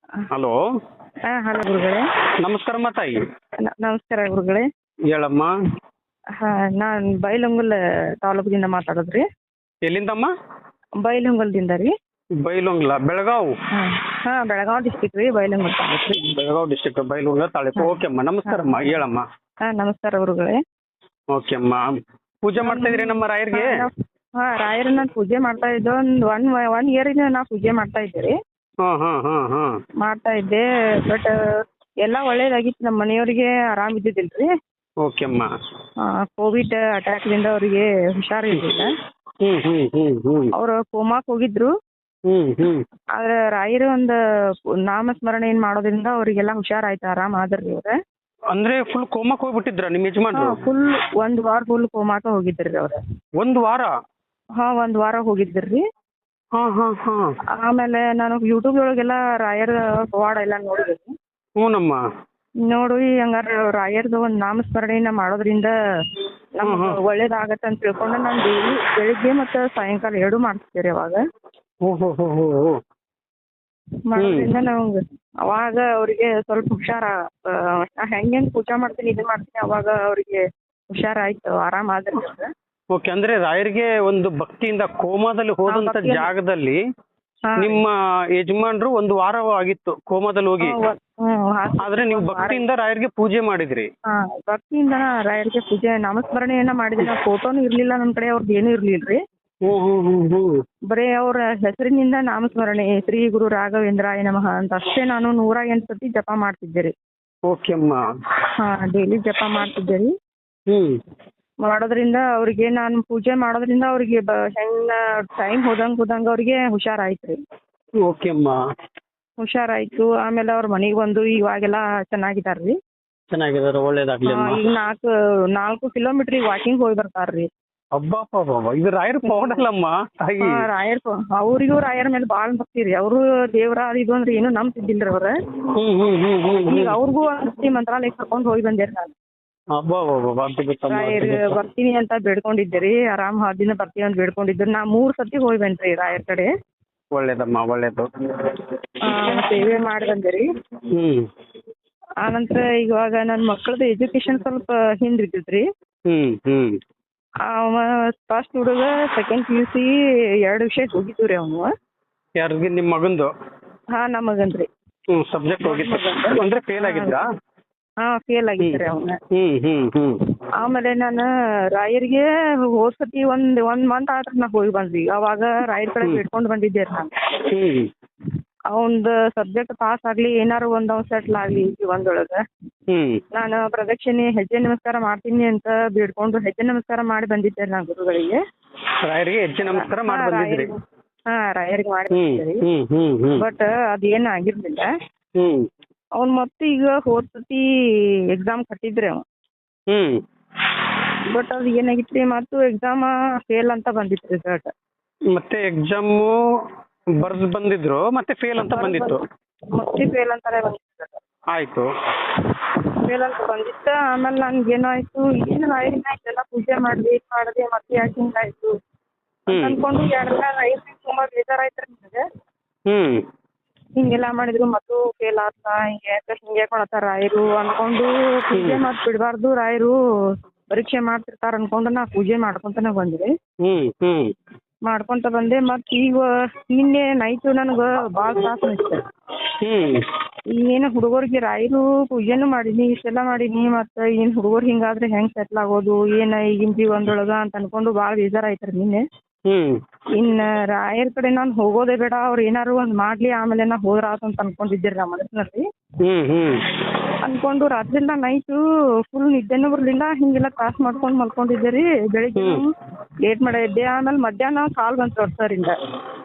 Hello. Hello ಗುರುಗಳೇ. ನಮಸ್ಕಾರಮ್ಮ ತಾಯಿ. ನಮಸ್ಕಾರ ಗುರುಗಳೇ. ಹೇಳಮ್ಮ. ನಾನು ಬೈಲಹೊಂಗಲ ತಾಲೂಕದಿಂದ ಮಾತಾಡೋದ್ರಿ. ಎಲ್ಲಿಂದಮ್ಮ? ಬೈಲಹೊಂಗಲದಿಂದ ರೀ. ಬೈಲಹೊಂಗಲ, ಬೆಳಗಾವ್. ಬೆಳಗಾವಿ ಡಿಸ್ಟಿಕ್ ರೀ, ಬೈಲಹೊಂಗಲ ತಾಲೂಕು ರೀ. ಬೆಳಗಾವ್ ಡಿಸ್ಟಿಕ್, ಬೈಲಹೊಂಗಲ ತಾಲೂಕು. ಓಕೆ ಅಮ್ಮ, ನಮಸ್ಕಾರಮ್ಮ. ಹೇಳಮ್ಮ. ನಮಸ್ಕಾರ ಗುರುಗಳೇ. ಓಕೆ ಅಮ್ಮ. ಪೂಜೆ ಮಾಡ್ತಾ ಇದ್ರಿ ನಮ್ಮ ರಾಯರಿಗೆ? ರಾಯರನ್ನ ಪೂಜೆ ಮಾಡ್ತಾ ಇದ್ದೆ. ಒನ್ ಇಯರ್ ಇಂದ ನಾ ಪೂಜೆ ಮಾಡ್ತಾ ಇದ್ದೆ ರೀ. ಮಾಡ್ತಾ ಇದ್ದೆ. ಬಟ್ ಎಲ್ಲ ಒಳ್ಳೇದಾಗಿತ್ತು. ನಮ್ಮ ಮನೆಯವ್ರಿಗೆ ಆರಾಮ್ ಇದ್ದಿದ್ದಿಲ್ರಿ. ಓಕೆ ಅಮ್ಮ. ಕೋವಿಡ್ ಅಟ್ಯಾಕ್ದಿಂದ ಅವರಿಗೆ ಹುಷಾರಿರ್ಲಿಲ್ಲ. ಅವ್ರು ಕೋಮಾಕ್ ಹೋಗಿದ್ರು. ಆದ್ರೆ ರಾಯರು ಒಂದು ನಾಮಸ್ಮರಣೆ ಏನ್ ಮಾಡೋದ್ರಿಂದ ಅವರಿಗೆಲ್ಲ ಹುಷಾರಾಯ್ತು, ಆರಾಮ್ ಆದ್ರಿ ಅವ್ರ. ಅಂದ್ರೆ ಫುಲ್ ಕೋಮಾಕ್ ಹೋಗ್ಬಿಟ್ಟಿದ್ರ ನಿಮ್ ಯಜಮಾನ್ರು? ಫುಲ್ 1 ವಾರ ಫುಲ್ ಕೋಮಾಕ ಹೋಗಿದ್ರಿ ಅವ್ರ. 1 ವಾರ? 1 ವಾರ ಹೋಗಿದ್ರಿ. ಆಮೇಲೆ ನಾನು ಯೂಟ್ಯೂಬ್ ಒಳಗೆಲ್ಲ ರಾಯರ್ ಪವಾಡ ಎಲ್ಲ ನೋಡಿದ್ರಿ. ಹ್ಞೂನಮ್ಮ. ನೋಡಿ ಹಂಗಾರ ರಾಯರ್ದು ಒಂದು ನಾಮಸ್ಮರಣೆಯನ್ನ ಮಾಡೋದ್ರಿಂದ ನಮ್ಗೆ ಒಳ್ಳೇದಾಗತ್ತೆ ಅಂತ ತಿಳ್ಕೊಂಡು ನಾನು ಡೈಲಿ ಬೆಳಿಗ್ಗೆ ಮತ್ತು ಸಾಯಂಕಾಲ 2 ಮಾಡ್ತಿದ್ದೆ ಅವಾಗ. ಮಾಡೋದ್ರಿಂದ ನಮ್ಗೆ ಅವಾಗ ಅವರಿಗೆ ಸ್ವಲ್ಪ ಹುಷಾರ, ಹೆಂಗೆ ಪೂಜೆ ಮಾಡ್ತೀನಿ ಇದು ಮಾಡ್ತೀನಿ, ಅವಾಗ ಅವರಿಗೆ ಹುಷಾರಾಯ್ತು, ಆರಾಮ್ ಆದ್ರಿ. ಓಕೆ. ಅಂದ್ರೆ ರಾಯರಿಗೆ ಒಂದು ಭಕ್ತಿಯಿಂದ ಕೋಮಾದಲ್ಲಿ ಹೋದಂತ ಜಾಗದಲ್ಲಿ ನಿಮ್ಮ ಯಜಮಾನ್ರು 1 ವಾರ ಆಗಿತ್ತು ಕೋಮಾದಲ್ಲಿ ಹೋಗಿ. ಆದ್ರೆ ನೀವು ಭಕ್ತಿಯಿಂದ ರಾಯರಿಗೆ ಪೂಜೆ ಮಾಡಿದ್ರಿ? ಭಕ್ತಿಯಿಂದ ರಾಯರಿಗೆ ಪೂಜೆ ನಾಮಸ್ಮರಣೆಯನ್ನ ಮಾಡಿದ್ರಿ. ನಾವು ಫೋಟೋನು ಇರ್ಲಿಲ್ಲ ನಮ್ ಕಡೆ, ಅವ್ರದ್ದು ಏನೂ ಇರ್ಲಿಲ್ರಿ. ಬರೀ ಅವ್ರ ಹೆಸರಿನಿಂದ ನಾಮಸ್ಮರಣೆ, ಶ್ರೀ ಗುರು ರಾಘವೇಂದ್ರಾಯ ನಮಃ ಅಂತ ಅಷ್ಟೇ ನಾನು 108 ಸತಿ ಜಪ ಮಾಡ್ತಿದ್ದೆ ರೀ. ಓಕೆ ಅಮ್ಮ. ಡೈಲಿ ಜಪ ಮಾಡ್ತಿದ್ದೆ ರೀ. ಮಾಡೋದ್ರಿಂದ ಅವ್ರಿಗೆ ನಾನು ಪೂಜೆ ಮಾಡೋದ್ರಿಂದ ಅವ್ರಿಗೆ ಹೆಂಗ ಟೈಮ್ ಹೋದಂಗ ಅವ್ರಿಗೆ ಹುಷಾರಾಯ್ತು ರೀ. ಓಕೆ ಅಮ್ಮ. ಹುಷಾರಾಯ್ತು. ಆಮೇಲೆ ಅವ್ರ ಮನೆಗೆ ಬಂದು ಇವಾಗೆಲ್ಲ ಚೆನ್ನಾಗಿದಾರ್ರಿ. ಚೆನ್ನಾಗಿದಾರೆ, ಒಳ್ಳೇದಾಗ್ಲಿ. ಈಗ 4 ಕಿಲೋಮೀಟರ್ ವಾಕಿಂಗ್ ಹೋಗಿ ಬರ್ತಾರ್ರಿ. ಅಬ್ಬಾ, ಇದು ರಾಯರ್ ಪವಾಡಲ್ಲಮ್ಮ ತಾಯಿ. ರಾಯರ್ ಅವ್ರಿಗೂ ರಾಯರ್ ಮೇಲೆ ಬಾಳ್ ಭಕ್ತಿ ರೀ. ಅವರು ದೇವ್ರ ಇದು ಅಂದ್ರೆ ಏನು ನಂಬ್ತಿದ್ದಿಲ್ರಿ ಅವ್ರ. ಈಗ ಅವ್ರಿಗೂ ಒಂದ್ಸತಿ ಮಂತ್ರಾಲಯಕ್ಕೆ ಕರ್ಕೊಂಡ್ ಹೋಗಿ ಬಂದೇರಿ ನಾನು. ರಾಯರ್ ಬರ್ತೀನಿ ಅಂತ ಬೇಡ್ಕೊಂಡಿದ್ದೆ ರೀ. ಆರಾಮ್ 10 ದಿನ ಬರ್ತೀವಿ ಅಂತ ಬೇಡ್ಕೊಂಡಿದ್ರು. ನಾ 3 ಸತಿ ಹೋಗಿ ಬಂದ್ರಿ ರಾಯರ್ ಕಡೆ. ಒಳ್ಳೇದಮ್ಮ, ಒಳ್ಳೇದು. ಸೇವೆ ಮಾಡಿ ಬಂದೆ ರೀ. ಆನಂತರ ಇವಾಗ ನನ್ನ ಮಕ್ಕಳದ್ದು ಎಜುಕೇಶನ್ ಸ್ವಲ್ಪ ಹಿಂದಿರ್ತೈತ್ರಿ. ಫಸ್ಟ್ ಹುಡುಗ ಸೆಕೆಂಡ್ PUC 2 ವಿಷಯಕ್ಕೆ ಹೋಗಿದ್ದು ರೀ ಅವನು. ಯಾರಿಗೆ? ನಿಮ್ಮ ಮಗಂದು? ನಮ್ಮ ಮಗನ್ರಿ. ಸಬ್ಜೆಕ್ಟ್ ಹೋಗಿತ್ತು ಅಂದ್ರೆ ಫೇಲ್ ಆಗಿದ್ರಾ? ಫೇಲ್ ಆಗಿದ್ರಿ ಅವನ. ಆಮೇಲೆ ನಾನು ರಾಯರಿಗೆ ಹೋದ್ ಸತಿ ಒಂದ್ ಮಂತ್ ಆದ್ರೆ ನಾ ಹೋಗಿ ಬಂದ್ವಿ. ಅವಾಗ ರಾಯರ್ ಕಡೆ ಬಿಟ್ಕೊಂಡು ಬಂದಿದ್ದೆ ನಾನು. ಅವಂದು ಸಬ್ಜೆಕ್ಟ್ ಪಾಸ್ ಆಗ್ಲಿ, ಏನಾರು ಒಂದ್ ಸೆಟ್ಲ್ ಆಗ್ಲಿ ಒಂದೊಳಗ. ನಾನು ಪ್ರದಕ್ಷಿಣೆ ಹೆಜ್ಜೆ ನಮಸ್ಕಾರ ಮಾಡ್ತೀನಿ ಅಂತ ಬೇಡ್ಕೊಂಡು ಹೆಜ್ಜೆ ನಮಸ್ಕಾರ ಮಾಡಿ ಬಂದಿದ್ದೆ ನಾನು ಗುರುಗಳಿಗೆ. ರಾಯರಿಗೆ ಹೆಜ್ಜೆ ನಮಸ್ಕಾರ ಮಾಡಿ ಬಂದಿದ್ರಿ? ರಾಯರಿಗೆ ಮಾಡಿ ಬಂದಿದ್ದೆ. ಬಟ್ ಅದೇನು ಆಗಿರ್ಲಿಲ್ಲ. ಅವ್ನ್ ಮತ್ತೆ ಈಗ ಹೋದ್ ಸತಿ ಎಕ್ಸಾಮ್ ಕಟ್ಟಿದ್ರಿ ಅವ. ಬಟ್ ಅದು ಏನಾಗಿತ್ರಿ, ಮತ್ತು ಎಕ್ಸಾಮ್ ಫೇಲ್ ಅಂತ ಬಂದಿತ್ತು ರಿಸಲ್ಟ್. ಮತ್ತೆ ಎಕ್ಸಾಮ್ ಬರ್ದ್ ಬಂದಿದ್ರು, ಮತ್ತೆ ಫೇಲ್ ಅಂತ ಬಂದಿತ್ತು? ಮತ್ತೆ ಫೇಲ್ ಅಂತಾನೆ ಬಂದಿತ್ತು. ಆಯ್ತು, ಫೇಲ್ ಅಂತ ಬಂದಿತ್ತು. ಆಮೇಲೆ ನನ್ಗೆ ಏನಾಯ್ತು, ಏನು ರಾಯರಿನ ಇದೆಲ್ಲ ಪೂಜೆ ಮಾಡಿದೆ ಮತ್ತೆ ಯಾಕೆ ಹಿಂಗಾಯ್ತು ಅನ್ಕೊಂಡು 2 ದಿನ ರಾಯರಿಗೆ ತುಂಬಾ ಬೇಜಾರಾಯ್ತು ನನಗೆ. ಹಿಂಗೆಲ್ಲ ಮಾಡಿದ್ರು ಮತ್ತು ಫೇಲ್ ಆತ, ಹಿಂಗೆ ಕೊಡತಾರ ರಾಯರು ಅನ್ಕೊಂಡು ಪೂಜೆ ಮಾತ್ ಬಿಡಬಾರ್ದು, ರಾಯರು ಪರೀಕ್ಷೆ ಮಾಡ್ತಿರ್ತಾರ ಅನ್ಕೊಂಡು ನಾ ಪೂಜೆ ಮಾಡ್ಕೊಂತಾನೆ ಬಂದ್ರಿ. ಮಾಡ್ಕೊಂತ ಬಂದೆ. ಮತ್ ಈಗ ನಿನ್ನೆ ನೈಟು ನನಗ ಬಾಳ ತ್ರಾಸ ಅನಿಸ್ತ. ಏನು ಹುಡುಗರಿಗೆ ರಾಯರು ಪೂಜೆನೂ ಮಾಡೀನಿ, ಇಷ್ಟೆಲ್ಲ ಮಾಡೀನಿ, ಮತ್ತ ಏನ್ ಹುಡುಗರು ಹಿಂಗಾದ್ರೆ ಹೆಂಗ್ ಸೆಟ್ಲ್ ಆಗೋದು ಏನ ಈಗಿನ ಜೀವನದೊಳಗ ಅಂತ ಅನ್ಕೊಂಡು ಬಾಳ ಬೇಜಾರಾಯ್ತಾರ ನಿನ್ನೆ. ಇನ್ನ ರಾಯರ್ ಕಡೆ ನಾನು ಹೋಗೋದೇ ಬೇಡ, ಅವ್ರು ಏನಾರು ಒಂದ್ ಮಾಡ್ಲಿ ಆಮೇಲೆ ನಾ ಹೋದ್ರಾತ ಅಂತ ಅನ್ಕೊಂಡಿದ್ದೀರಿ ನಮ್ಮ ಮನಸ್ಸಿನಲ್ಲಿ. ಅನ್ಕೊಂಡು ರಾತ್ರಿಯಿಂದ ನೈಟು ಫುಲ್ ನಿದ್ದೆನೂ ಬರ್ಲಿಲ್ಲ. ಹಿಂಗೆಲ್ಲ ತ್ರಾಸ ಮಾಡ್ಕೊಂಡು ಮಲ್ಕೊಂಡಿದ್ದೆ ರೀ. ಬೆಳಿಗ್ಗೆ ಲೇಟ್ ಮಾಡಿದ್ದೆ. ಆಮೇಲೆ ಮಧ್ಯಾಹ್ನ ಕಾಲ್ ಬಂತು ಅವ್ರ ಸರ್ ಇಂದ.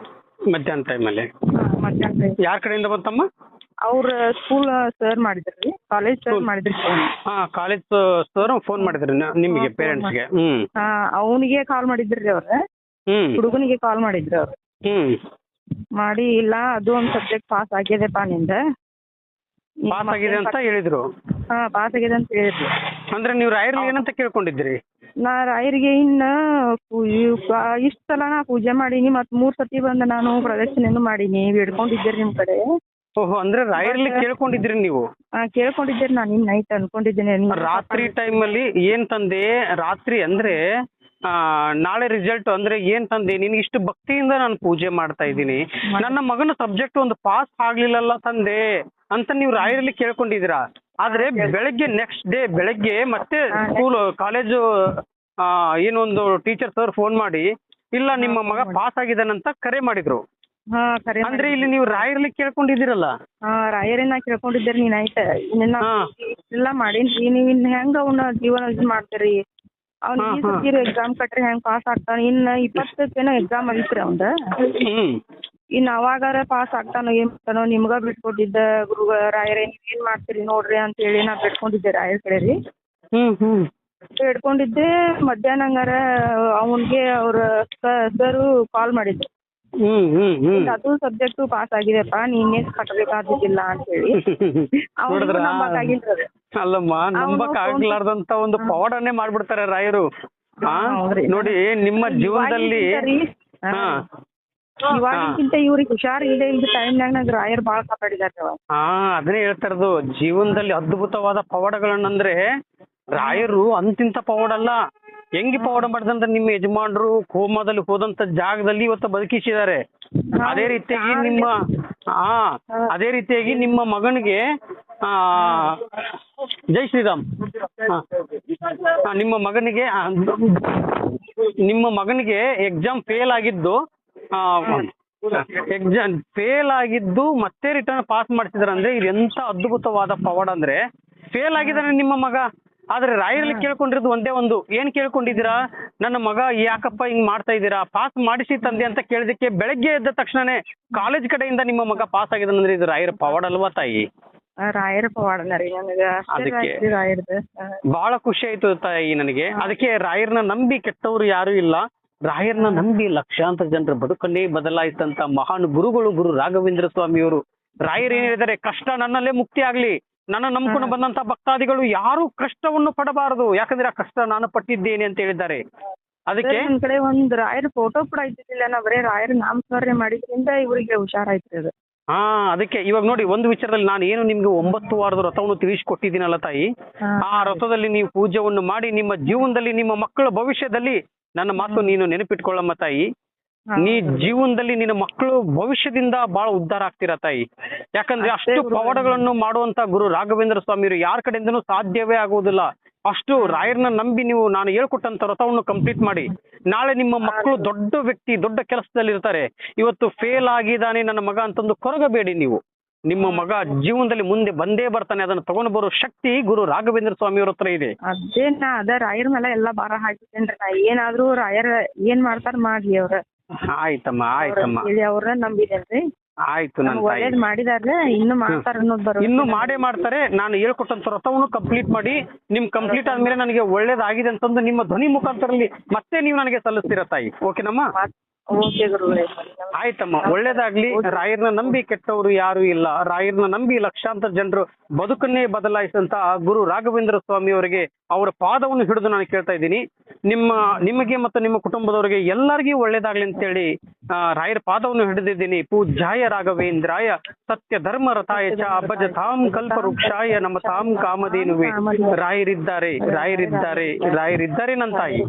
ಮಧ್ಯಾಹ್ನ ಟೈಮಲ್ಲಿ? ಮಧ್ಯಾಹ್ನ ಟೈಮ್. ಯಾರ ಕಡೆಯಿಂದ ಬಂತಮ್ಮ? ಅವ್ರ ಸ್ಕೂಲ್ ಸರ್ ಮಾಡಿದ್ರಿ, ಕಾಲೇಜ್ ಸರ್ ಮಾಡಿದ್ರಿ ಫೋನ್. ಕಾಲೇಜ್ ಸರ್ ಫೋನ್ ಮಾಡಿದ್ರಿ ನಿಮಗೆ ಪೇರೆಂಟ್ಸ್ಗೆ? ಅವನಿಗೆ ಕಾಲ್ ಮಾಡಿದ್ರಿ ಅವ್ರ, ಹುಡುಗನಿಗೆ ಕಾಲ್ ಮಾಡಿದ್ರು ಅವ್ರು. ಮಾಡಿ ಇಲ್ಲ ಅದು ಒಂದು ಸಬ್ಜೆಕ್ಟ್ ಪಾಸ್ ಆಗಿದೆಪ್ಪ ನಿಂದ. ಪಾಸ್ ಆಗಿದೆ ಅಂತ ಹೇಳಿದ್ರು? ಪಾಸ್ ಆಗಿದೆ ಅಂತ ಹೇಳಿದ್ರು. ಅಂದ್ರೆ ನೀವು ರಾಯರಿಗೆ ಏನಂತ ಕೇಳ್ಕೊಂಡಿದ್ರಿ? ನಾ ರಾಯರಿಗೆ ಇನ್ನ ಇಷ್ಟ ಸಲ ನಾ ಪೂಜೆ ಮಾಡೀನಿ, ಮತ್ 3 ಸತಿ ಬಂದು ನಾನು ಪ್ರದಕ್ಷಿಣೆನು ಮಾಡೀನಿ, ಬೇಡ್ಕೊಂಡಿದ್ದೀರಿ ನಿಮ್ ಕಡೆ. ಓಹೋ, ಅಂದ್ರೆ ರಾಯರಲ್ಲಿ ಕೇಳ್ಕೊಂಡಿದ್ರಿ ನೀವು? ಕೇಳ್ಕೊಂಡಿದ್ದೀರಿ, ನಾನು ಇನ್ನು ನೈಟ್ ಅನ್ಕೊಂಡಿದ್ದೇನೆ. ರಾತ್ರಿ ಟೈಮಲ್ಲಿ ಏನ್ ತಂದೆ? ರಾತ್ರಿ ಅಂದ್ರೆ ನಾಳೆ ರಿಸಲ್ಟ್ ಅಂದ್ರೆ ಏನ್ ತಂದೆ, ನಿನ್ಗೆ ಇಷ್ಟು ಭಕ್ತಿಯಿಂದ ನಾನು ಪೂಜೆ ಮಾಡ್ತಾ ಇದ್ದೀನಿ, ನನ್ನ ಮಗನ ಸಬ್ಜೆಕ್ಟ್ ಒಂದು ಪಾಸ್ ಆಗ್ಲಿಲ್ಲಲ್ಲ ತಂದೆ ಅಂತ ನೀವು ರಾಯರಲ್ಲಿ ಕೇಳ್ಕೊಂಡಿದ್ದೀರಾ. ಆದ್ರೆ ಬೆಳಗ್ಗೆ ನೆಕ್ಸ್ಟ್ ಡೇ ಬೆಳಗ್ಗೆ ಮತ್ತೆ ಸ್ಕೂಲ್ ಕಾಲೇಜು ಏನೊಂದು ಟೀಚರ್ ಸರ್ ಫೋನ್ ಮಾಡಿ ಇಲ್ಲ ನಿಮ್ಮ ಮಗ ಪಾಸ್ ಆಗಿದ್ದಾನಂತ ಕರೆ ಮಾಡಿದ್ರು. ಅಂದ್ರೆ ಇಲ್ಲಿ ನೀವು ರಾಯರಲ್ಲಿ ಕೇಳ್ಕೊಂಡಿದ್ದೀರಲ್ಲ? ರಾಯರನ್ನ ಕೇಳ್ಕೊಂಡಿದ್ದೀರಿ ನೀ ನೈಟ್ ಎಲ್ಲ ಮಾಡೀನ್ರಿ. ನೀವ್ ಇನ್ ಹೆಂಗ ಅವನ ಜೀವನ ಇದು ಮಾಡ್ತೀರಿ? ಅವ್ನ ಈ ಸತಿ ಎಕ್ಸಾಮ್ ಕಟ್ರಿ ಹೆಂಗ್ ಪಾಸ್ ಆಗ್ತಾನ? ಇನ್ನ 20 ಎಕ್ಸಾಮ್ ಆಗಿತ್ರಿ ಅವಂದ. ಇನ್ ಅವಾಗಾರ ಪಾಸ್ ಆಗ್ತಾನೋ ಏನ್ ಮಾಡ್ತಾನೋ ನಿಮ್ಗ ಬಿಟ್ಕೊಟ್ಟಿದ್ದ ಗುರು ರಾಯರೇ, ನೀವ್ ಏನ್ ಮಾಡ್ತೀರಿ ನೋಡ್ರಿ ಅಂತ ಹೇಳಿ ನಾ ಬಿಟ್ಕೊಂಡಿದ್ದೆ ರಾಯರ್ ಕಡೆ ರೀ. ಬಿಟ್ಕೊಂಡಿದ್ದೆ. ಮಧ್ಯಾಹ್ನ ಹಂಗಾರ ಅವನ್ಗೆ ಅವ್ರ ಸರ್ ಕಾಲ್ ಮಾಡಿದ್ರು. ಅದು ಸಬ್ಜೆಕ್ಟ್ ಪಾಸ್ ಆಗಿದೆಪ್ಪ, ನೀನೇ ಕಟ್ಟಬೇಕಾದಿಲ್ಲ ಅಂತ ಹೇಳಿ. ಅಲ್ಲಮ್ಮ, ನಂಬಕ್ ಆಗ್ಲಾರ್ದಂತ ಒಂದು ಪವಾಡನ್ನೇ ಮಾಡ್ಬಿಡ್ತಾರೆ ರಾಯರು. ನೋಡಿ ನಿಮ್ಮ ಜೀವನದಲ್ಲಿ ಇವಾಗಿಂತ ಇವ್ರಿಗೆ ಹುಷಾರ್ ಇಲ್ಲದೆ ಇಲ್ದ ಟೈಮ್ನಾಗ ನಂಗೆ ರಾಯರ್ ಬಾಳ ಕಾಪಾಡಿದಾರೆ. ಅದನ್ನೇ ಹೇಳ್ತಾ ಇರೋದು, ಜೀವನದಲ್ಲಿ ಅದ್ಭುತವಾದ ಪವಾಡಗಳನ್ನಂದ್ರೆ ರಾಯರು ಅಂತಿಂತ ಪವಾಡಲ್ಲ. ಹೆಂಗೆ ಪವಾಡ ಮಾಡಿದಂದ್ರೆ ನಿಮ್ಮ ಯಜಮಾನ್ರು ಕೋಮಾದಲ್ಲಿ ಹೋದಂತ ಜಾಗದಲ್ಲಿ ಇವತ್ತು ಬದುಕಿಸಿದ್ದಾರೆ. ಅದೇ ರೀತಿಯಾಗಿ ನಿಮ್ಮ ಮಗನಿಗೆ ಜೈ ಶ್ರೀರಾಮ್, ನಿಮ್ಮ ಮಗನಿಗೆ ಎಕ್ಸಾಮ್ ಫೇಲ್ ಆಗಿದ್ದು ಮತ್ತೆ ರಿಟರ್ನ್ ಪಾಸ್ ಮಾಡ್ತಿದಾರಂದ್ರೆ ಇದು ಎಂತ ಅದ್ಭುತವಾದ ಪವಾಡ ಅಂದ್ರೆ. ಫೇಲ್ ಆಗಿದ್ದಾನೆ ನಿಮ್ಮ ಮಗ, ಆದ್ರೆ ರಾಯರಲ್ಲಿ ಕೇಳ್ಕೊಂಡಿರೋದು ಒಂದೇ ಒಂದು, ಏನ್ ಕೇಳ್ಕೊಂಡಿದ್ದೀರಾ? ನನ್ನ ಮಗ ಯಾಕಪ್ಪ ಹಿಂಗ್ ಮಾಡ್ತಾ ಇದ್ದೀರಾ, ಪಾಸ್ ಮಾಡಿಸಿ ತಂದೆ ಅಂತ ಕೇಳಿದಕ್ಕೆ ಬೆಳಗ್ಗೆ ಎದ್ದ ತಕ್ಷಣನೇ ಕಾಲೇಜ್ ಕಡೆಯಿಂದ ನಿಮ್ಮ ಮಗ ಪಾಸ್ ಆಗಿದ್ದಾನಂದ್ರೆ ಇದು ರಾಯರ ಪವಾಡ ಅಲ್ವಾ ತಾಯಿ? ರಾಯರ ಪವಾಡನ ರೀ ನನಗೆ. ಅದಕ್ಕೆ ಬಹಳ ಖುಷಿ ಆಯ್ತು ತಾಯಿ ನನಗೆ. ಅದಕ್ಕೆ ರಾಯರ್ನ ನಂಬಿ ಕೆಟ್ಟವರು ಯಾರು ಇಲ್ಲ. ರಾಯರ್ನ ನಂಬಿ ಲಕ್ಷಾಂತರ ಜನರ ಬದುಕನ್ನೇ ಬದಲಾಯಿಸಿದಂತ ಮಹಾನ್ ಗುರುಗಳು ಗುರು ರಾಘವೇಂದ್ರ ಸ್ವಾಮಿಯವರು. ರಾಯರು ಏನ್ ಹೇಳಿದ್ದಾರೆ? ಕಷ್ಟ ನನ್ನಲ್ಲೇ ಮುಕ್ತಿ ಆಗ್ಲಿ, ನನ್ನ ನಂಬ್ಕೊಂಡು ಬಂದಂತ ಭಕ್ತಾದಿಗಳು ಯಾರು ಕಷ್ಟವನ್ನು ಪಡಬಾರದು, ಯಾಕಂದ್ರೆ ಆ ಕಷ್ಟ ನಾನು ಪಟ್ಟಿದ್ದೇನೆ ಅಂತ ಹೇಳಿದ್ದಾರೆ. ಅದಕ್ಕೆ ನನ್ ಕಡೆ ಒಂದ್ ರಾಯರ ಫೋಟೋ ಕೂಡ ಇದ್ದಿದ್ದಿಲ್ಲ, ನಾ ಬರೀ ರಾಯರ ನಾಮಸ್ಮರಣೆ ಮಾಡಿದ್ರಿಂದ ಇವರಿಗೆ ಹುಷಾರಾಯ್ತು ಅದು. ಅದಕ್ಕೆ ಇವಾಗ ನೋಡಿ, ಒಂದು ವಿಚಾರದಲ್ಲಿ ನಾನು ಏನು ನಿಮ್ಗೆ 9 ವಾರದ ವ್ರತವನ್ನು ತಿಳಿಸಿಕೊಟ್ಟಿದ್ದೀನಲ್ಲ ತಾಯಿ, ಆ ವ್ರತದಲ್ಲಿ ನೀವು ಪೂಜೆಯನ್ನು ಮಾಡಿ ನಿಮ್ಮ ಜೀವನದಲ್ಲಿ ನಿಮ್ಮ ಮಕ್ಕಳ ಭವಿಷ್ಯದಲ್ಲಿ ನನ್ನ ಮಾತು ನೀನು ನೆನಪಿಟ್ಕೊಳ್ಳಮ್ಮ ತಾಯಿ. ನೀ ಜೀವನದಲ್ಲಿ ನಿನ್ನ ಮಕ್ಕಳು ಭವಿಷ್ಯದಿಂದ ಬಹಳ ಉದ್ಧಾರ ಆಗ್ತೀರಾ ತಾಯಿ. ಯಾಕಂದ್ರೆ ಅಷ್ಟು ಪವಾಡಗಳನ್ನು ಮಾಡುವಂತ ಗುರು ರಾಘವೇಂದ್ರ ಸ್ವಾಮಿಯವರು ಯಾರ ಕಡೆಯಿಂದನೂ ಸಾಧ್ಯವೇ ಆಗುವುದಿಲ್ಲ. ಅಷ್ಟು ರಾಯರ್ನ ನಂಬಿ ನೀವು ನಾನು ಹೇಳ್ಕೊಟ್ಟಂತ ವ್ರತವನ್ನು ಕಂಪ್ಲೀಟ್ ಮಾಡಿ. ನಾಳೆ ನಿಮ್ಮ ಮಕ್ಕಳು ದೊಡ್ಡ ವ್ಯಕ್ತಿ, ದೊಡ್ಡ ಕೆಲಸದಲ್ಲಿ ಇರ್ತಾರೆ. ಇವತ್ತು ಫೇಲ್ ಆಗಿದ್ದಾನೆ ನನ್ನ ಮಗ ಅಂತಂದು ಕೊರಗಬೇಡಿ ನೀವು. ನಿಮ್ಮ ಮಗ ಜೀವನದಲ್ಲಿ ಮುಂದೆ ಬಂದೇ ಬರ್ತಾನೆ. ಅದನ್ನು ತಗೊಂಡು ಬರೋ ಶಕ್ತಿ ಗುರು ರಾಘವೇಂದ್ರ ಸ್ವಾಮಿಯವ್ರ ಹತ್ರ ಇದೆ. ಅದ ರಾಯರ್ ಮೇಲೆ ಎಲ್ಲಾ ಭಾರ ಹಾಕಿದ್ದೇನ್ರಿ. ನಾ ಏನಾದ್ರೂ ರಾಯರ್ ಏನ್ ಮಾಡ್ತಾರ ಮಾಡ್ಲಿ ಅವ್ರ. ಆಯ್ತಮ್ಮ ಅವ್ರನ್ನ ನಂಬಿದೇನ್ರಿ. ಆಯ್ತು, ನನ್ನ ಒಳ್ಳೇದ್ ಮಾಡಿದಾರ್ಲೆ, ಇನ್ನು ಮಾಡ್ತಾರ ಅನ್ನೋದು ಬರೋ. ಇನ್ನು ಮಾಡೇ ಮಾಡ್ತಾರೆ. ನಾನು ಹೇಳ್ಕೊಟ್ಟಂತ ವ್ರತವನ್ನು ಕಂಪ್ಲೀಟ್ ಮಾಡಿ ನಿಮ್ ಕಂಪ್ಲೀಟ್ ಆದ್ಮೇಲೆ ನನಗೆ ಒಳ್ಳೇದಾಗಿದೆ ಅಂತಂದು ನಿಮ್ಮ ಧ್ವನಿ ಮುಖಾಂತರಲ್ಲಿ ಮತ್ತೆ ನೀವು ನನಗೆ ಸಲ್ಲಿಸ್ತೀರ ತಾಯಿ. ಓಕೆನಮ್ಮ? ಓಕೆ ಗುರುಗಳೇ. ಆಯ್ತಮ್ಮ, ಒಳ್ಳೇದಾಗ್ಲಿ. ರಾಯರ್ನ ನಂಬಿ ಕೆಟ್ಟವರು ಯಾರು ಇಲ್ಲ. ರಾಯರ್ನ ನಂಬಿ ಲಕ್ಷಾಂತರ ಜನರು ಬದುಕನ್ನೇ ಬದಲಾಯಿಸಿದಂತ ಗುರು ರಾಘವೇಂದ್ರ ಸ್ವಾಮಿ ಅವರಿಗೆ ಅವರ ಪಾದವನ್ನು ಹಿಡಿದು ನಾನು ಕೇಳ್ತಾ ಇದ್ದೀನಿ. ನಿಮಗೆ ಮತ್ತು ನಿಮ್ಮ ಕುಟುಂಬದವರಿಗೆ ಎಲ್ಲರಿಗೂ ಒಳ್ಳೇದಾಗ್ಲಿ ಅಂತ ಹೇಳಿ ರಾಯರ ಪಾದವನ್ನು ಹಿಡಿದಿದ್ದೀನಿ. ಪೂಜ್ಯಾಯ ರಾಘವೇಂದ್ರಾಯ ಸತ್ಯ ಧರ್ಮ ರಥಾಯ ಚ ಭಜ ತಾಂ ಕಲ್ಪ ವೃಕ್ಷಾಯ ನಮ್ಮ ತಾಂ ಕಾಮಧೇನುವೆ. ರಾಯರಿದ್ದಾರೆ ನನ್ನ ತಾಯಿ.